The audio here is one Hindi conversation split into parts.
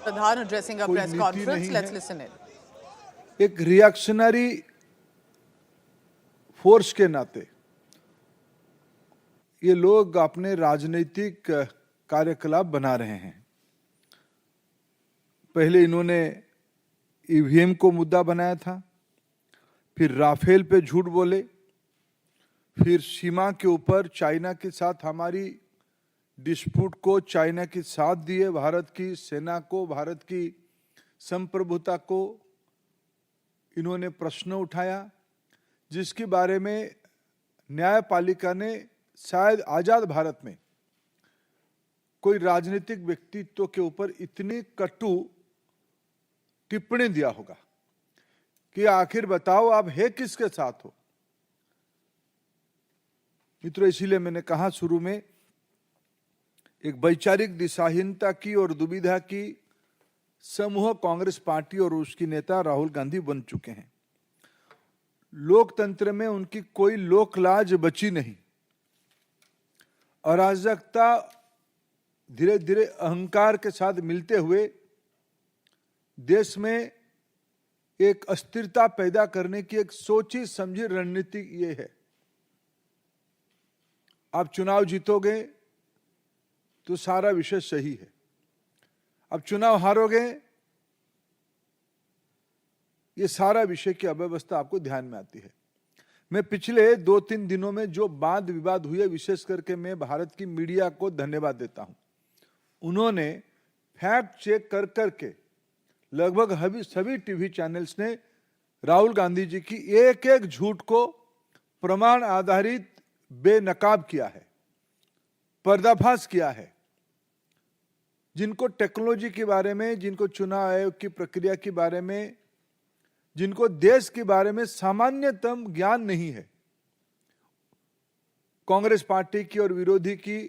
Pradhan addressing a press conference. Let's listen in. एक रिएक्शनरी फोर्स के नाते ये लोग अपने राजनीतिक कार्यकलाप बना रहे हैं। पहले इन्होंने ईवीएम को मुद्दा बनाया था, फिर राफेल पे झूठ बोले, फिर सीमा के ऊपर चाइना के साथ हमारी डिस्प्यूट को चाइना की साथ दिए, भारत की सेना को, भारत की संप्रभुता को इन्होंने प्रश्न उठाया, जिसके बारे में न्यायपालिका ने शायद आजाद भारत में कोई राजनीतिक व्यक्तित्व के ऊपर इतनी कटु टिप्पणी दिया होगा कि आखिर बताओ आप है किसके साथ हो। मित्रों, इसीलिए मैंने कहा शुरू में, एक वैचारिक दिशाहीनता की और दुविधा की समूह कांग्रेस पार्टी और उसकी नेता राहुल गांधी बन चुके हैं। लोकतंत्र में उनकी कोई लोकलाज बची नहीं। अराजकता धीरे धीरे अहंकार के साथ मिलते हुए देश में एक अस्थिरता पैदा करने की एक सोची समझी रणनीति ये है। आप चुनाव जीतोगे तो सारा विषय सही है, अब चुनाव हारोगे ये सारा विषय की अव्यवस्था आपको ध्यान में आती है। मैं पिछले 2-3 दिनों में जो वाद विवाद हुए, विशेष करके मैं भारत की मीडिया को धन्यवाद देता हूं। उन्होंने फैक्ट चेक कर करके लगभग सभी टीवी चैनल्स ने राहुल गांधी जी की एक एक झूठ को प्रमाण आधारित बेनकाब किया है, पर्दाफाश किया है। जिनको टेक्नोलॉजी के बारे में, जिनको चुनाव आयोग की प्रक्रिया के बारे में, जिनको देश के बारे में सामान्यतम ज्ञान नहीं है, कांग्रेस पार्टी की और विरोधी की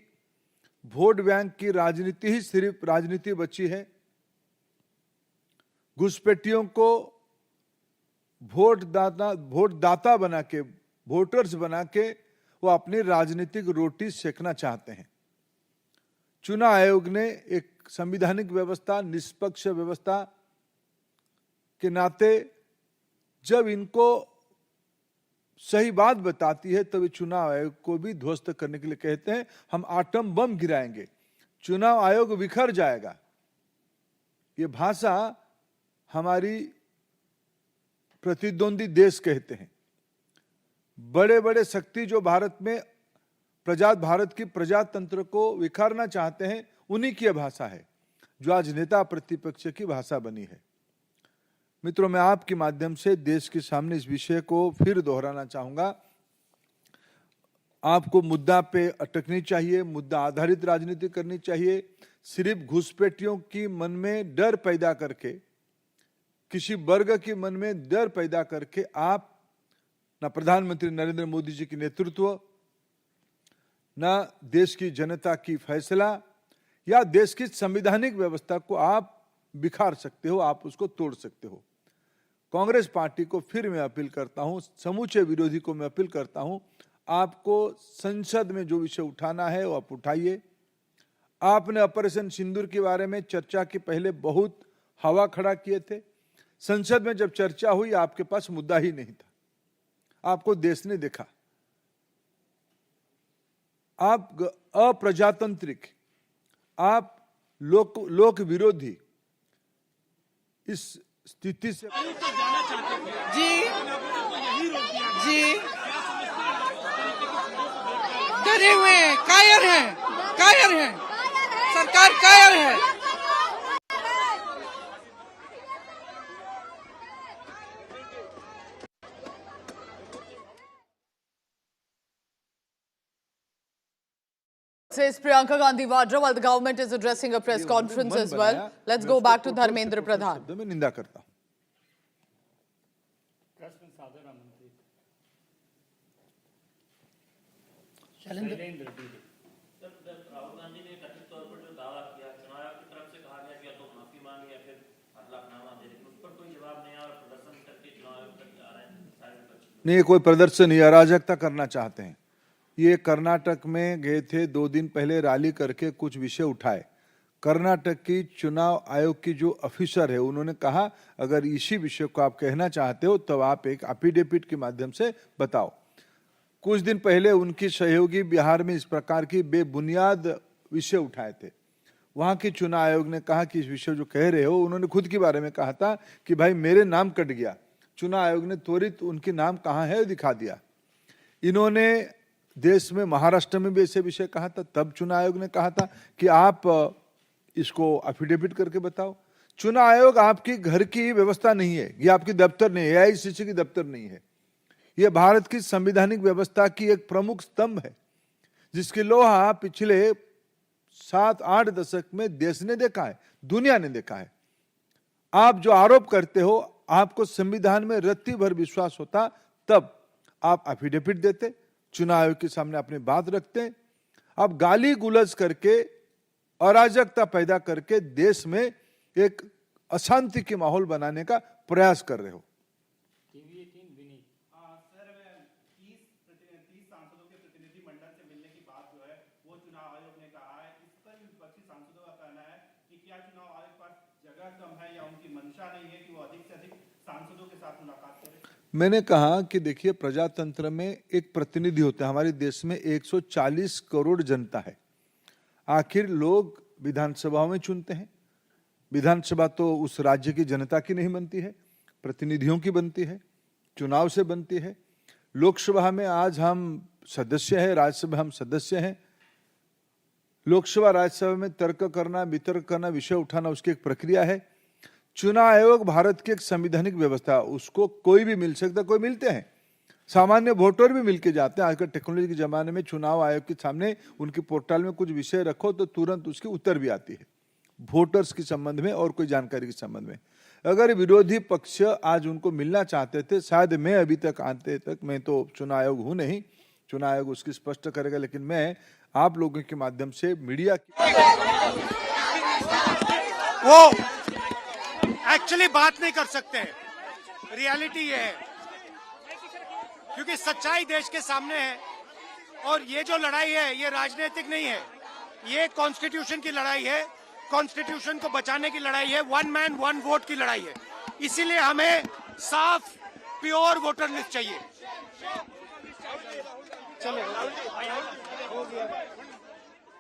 वोट बैंक की राजनीति ही सिर्फ राजनीति बची है। घुसपैठियों को वोट दाता बना के, वोटर्स बना के वो अपनी राजनीतिक रोटी सेकना चाहते हैं। चुनाव आयोग ने एक संवैधानिक व्यवस्था, निष्पक्ष व्यवस्था के नाते जब इनको सही बात बताती है तब चुनाव आयोग को भी ध्वस्त करने के लिए कहते हैं हम आटम बम गिराएंगे, चुनाव आयोग बिखर जाएगा। ये भाषा हमारी प्रतिद्वंदी देश कहते हैं। बड़े बड़े शक्ति जो भारत में भारत की प्रजातंत्र को विखारना चाहते हैं, उन्हीं की भाषा है जो आज नेता प्रतिपक्ष की भाषा बनी है। मित्रों, मैं आपके माध्यम से देश के सामने इस विषय को फिर दोहराना चाहूंगा। आपको मुद्दा पे अटकनी चाहिए, मुद्दा आधारित राजनीति करनी चाहिए। सिर्फ घुसपैठियों की मन में डर पैदा करके, किसी वर्ग के मन में डर पैदा करके आप ना प्रधानमंत्री नरेंद्र मोदी जी की नेतृत्व, ना देश की जनता की फैसला या देश की संवैधानिक व्यवस्था को आप बिखार सकते हो, आप उसको तोड़ सकते हो। कांग्रेस पार्टी को फिर मैं अपील करता हूं, समूचे विरोधी को मैं अपील करता हूं, आपको संसद में जो विषय उठाना है वो आप उठाइए। आपने ऑपरेशन सिंदूर के बारे में चर्चा के पहले बहुत हवा खड़ा किए थे। संसद में जब चर्चा हुई आपके पास मुद्दा ही नहीं था, आपको देश ने देखा। आप अप्रजातांत्रिक, आप लोक विरोधी इस स्थिति से जी डरे हुए हैं, कायर हैं, सरकार कायर है। Says Priyanka Gandhi Vadra while the government is addressing a press conference as well. Let's go back to Dharmendra Pradhan. मैं निंदा करता हूं। राहुल गांधी ने कथित तौर पर जो दावा किया, चुनाव आयोग की तरफ से कहा गया कि या तो माफी मांगी या फिर हलफनामा दे, लेकिन उस पर कोई जवाब नहीं आया और प्रदर्शन करके चुनाव आयोग तक आ रहे हैं। नहीं, कोई प्रदर्शन नहीं, अराजकता करना चाहते हैं। ये कर्नाटक में गए थे, 2 दिन पहले रैली करके कुछ विषय उठाए। कर्नाटक की चुनाव आयोग की जो ऑफिसर है उन्होंने कहा अगर इसी विषय को आप कहना चाहते हो तो आप एक एफिडेविट के माध्यम से बताओ। कुछ दिन पहले उनकी सहयोगी बिहार में इस प्रकार की बेबुनियाद विषय उठाए थे। वहां के चुनाव आयोग ने कहा कि इस विषय जो कह रहे हो, उन्होंने खुद के बारे में कहा था कि भाई मेरे नाम कट गया। चुनाव आयोग ने त्वरित उनके नाम कहाँ है दिखा दिया। इन्होंने देश में महाराष्ट्र में भी ऐसे विषय कहा था, तब चुनाव आयोग ने कहा था कि आप इसको एफिडेविट करके बताओ। चुनाव आयोग आपकी घर की व्यवस्था नहीं है, ये आपकी दफ्तर नहीं है, एआईसीसी की दफ्तर नहीं है। यह भारत की संवैधानिक व्यवस्था की एक प्रमुख स्तंभ है जिसकी लोहा पिछले 7-8 दशक में देश ने देखा है, दुनिया ने देखा है। आप जो आरोप करते हो, आपको संविधान में रत्ती भर विश्वास होता तब आप एफिडेविट देते, चुनाव आयोग के सामने अपनी बात रखते। आप गाली गुलज करके, अराजकता पैदा करके देश में एक अशांति की माहौल बनाने का प्रयास कर रहे हो। सर 30 सांसदों के प्रतिनिधि मंडल से मिलने की बात जो है वो चुनाव आयोग ने कहा है। इस पर विपक्षी सांसदों का कहना है कि क्या चुनाव आयोग के पास जगह कम है या उनकी मंशा नहीं है कि वो अधिक से अधिक सांसदों के साथ मुलाकात करें। मैंने कहा कि देखिए, प्रजातंत्र में एक प्रतिनिधि होता है। हमारे देश में 140 करोड़ जनता है। आखिर लोग विधानसभाओं में चुनते हैं। विधानसभा तो उस राज्य की जनता की नहीं बनती है, प्रतिनिधियों की बनती है, चुनाव से बनती है। लोकसभा में आज हम सदस्य हैं, राज्यसभा हम सदस्य हैं। लोकसभा राज्यसभा में तर्क करना, वितर्क करना, विषय उठाना उसकी एक प्रक्रिया है। चुनाव आयोग भारत की एक संवैधानिक व्यवस्था, उसको कोई भी मिल सकता, कोई मिलते हैं, सामान्य वोटर भी मिलके जाते हैं। आजकल टेक्नोलॉजी के जमाने में चुनाव आयोग के सामने उनके पोर्टल में कुछ विषय रखो तो तुरंत उसकी उत्तर भी आती है, वोटर्स के संबंध में और कोई जानकारी के संबंध में। अगर विरोधी पक्ष आज उनको मिलना चाहते थे, शायद मैं अभी तक आते तक, मैं तो चुनाव आयोग हूं नहीं, चुनाव आयोग उसकी स्पष्ट करेगा, लेकिन मैं आप लोगों के माध्यम से मीडिया वो एक्चुअली बात नहीं कर सकते हैं। रियलिटी ये है क्योंकि सच्चाई देश के सामने है और ये जो लड़ाई है ये राजनीतिक नहीं है, ये कॉन्स्टिट्यूशन की लड़ाई है, कॉन्स्टिट्यूशन को बचाने की लड़ाई है, वन मैन वन वोट की लड़ाई है। इसीलिए हमें साफ प्योर वोटर लिस्ट चाहिए।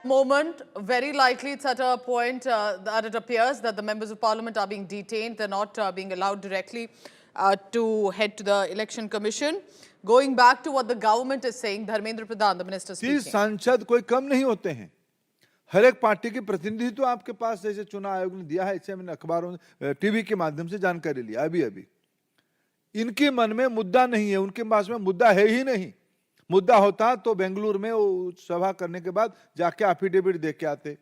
Moment, very likely it's at a point that it appears that the members of parliament are being detained. They're not being allowed directly to head to the election commission. Going back to what the government is saying, Dharmendra Pradhan, the minister speaking. 30 सांसद कोई कम नहीं होते हैं। हर एक पार्टी के प्रतिनिधि तो आपके पास, जैसे चुनाव आयोग ने दिया है, ऐसे मैंने अखबारों टीवी के माध्यम से जानकारी लिया अभी। इनके मन में मुद्दा नहीं है, उनके पास में मुद्दा है ही नहीं। मुद्दा होता तो बेंगलुरु में वो सभा करने के बाद जाके एफिडेविट दे के आते,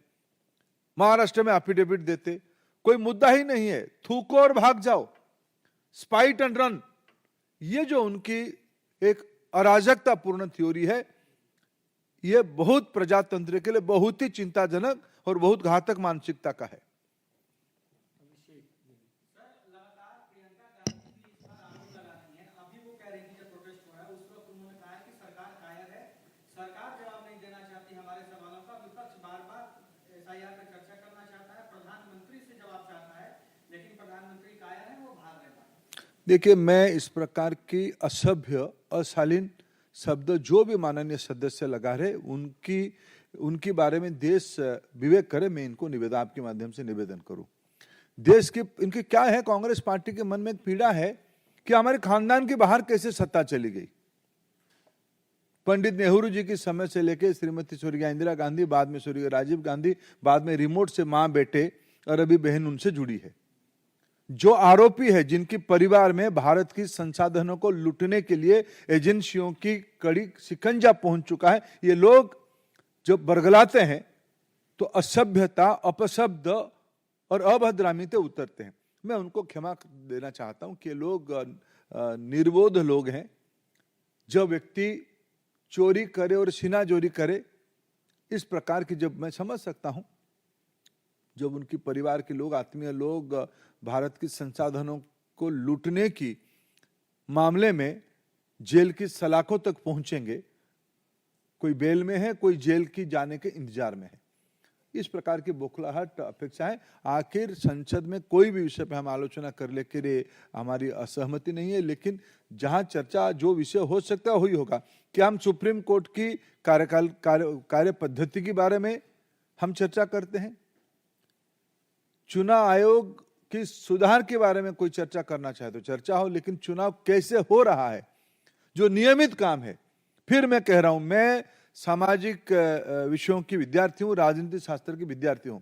महाराष्ट्र में एफिडेविट देते। कोई मुद्दा ही नहीं है, थूको और भाग जाओ, स्पाइट एंड रन। ये जो उनकी एक अराजकता पूर्ण थ्योरी है, ये बहुत प्रजातंत्र के लिए बहुत ही चिंताजनक और बहुत घातक मानसिकता का है। देखिए, मैं इस प्रकार की असभ्य, अशालीन शब्द जो भी माननीय सदस्य लगा रहे, उनकी बारे में देश विवेक करे। मैं इनको निवेदन, आपके माध्यम से निवेदन करूं। देश की इनकी क्या है, कांग्रेस पार्टी के मन में एक पीड़ा है कि हमारे खानदान के बाहर कैसे सत्ता चली गई। पंडित नेहरू जी की समय से लेकर श्रीमती स्वर्गीय इंदिरा गांधी, बाद में स्वर्गीय राजीव गांधी, बाद में रिमोट से मां बेटे और अभी बहन उनसे जुड़ी है। जो आरोपी है, जिनकी परिवार में भारत की संसाधनों को लूटने के लिए एजेंसियों की कड़ी शिकंजा पहुंच चुका है, ये लोग जब बरगलाते हैं तो असभ्यता, अपशब्द और अभद्रामी पे उतरते हैं। मैं उनको क्षमा देना चाहता हूं कि ये लोग निर्बोध लोग हैं। जब व्यक्ति चोरी करे और सीनाजोरी करे, इस प्रकार की, जब मैं समझ सकता हूं, जब उनकी परिवार के लोग, आत्मीय लोग भारत के संसाधनों को लूटने की मामले में जेल की सलाखों तक पहुंचेंगे। कोई बेल में है, कोई जेल की जाने के इंतजार में है। इस प्रकार की बौखलाहट अपेक्षाएं। आखिर संसद में कोई भी विषय पर हम आलोचना करने के लिए हमारी असहमति नहीं है, लेकिन जहां चर्चा जो विषय हो सकता है वही होगा। क्या हम सुप्रीम कोर्ट की कार्य पद्धति के बारे में हम चर्चा करते हैं? चुनाव आयोग की सुधार के बारे में कोई चर्चा करना चाहे तो चर्चा हो, लेकिन चुनाव कैसे हो रहा है, जो नियमित काम है। फिर मैं कह रहा हूं, मैं सामाजिक विषयों की विद्यार्थी हूं, राजनीति शास्त्र की विद्यार्थी हूं।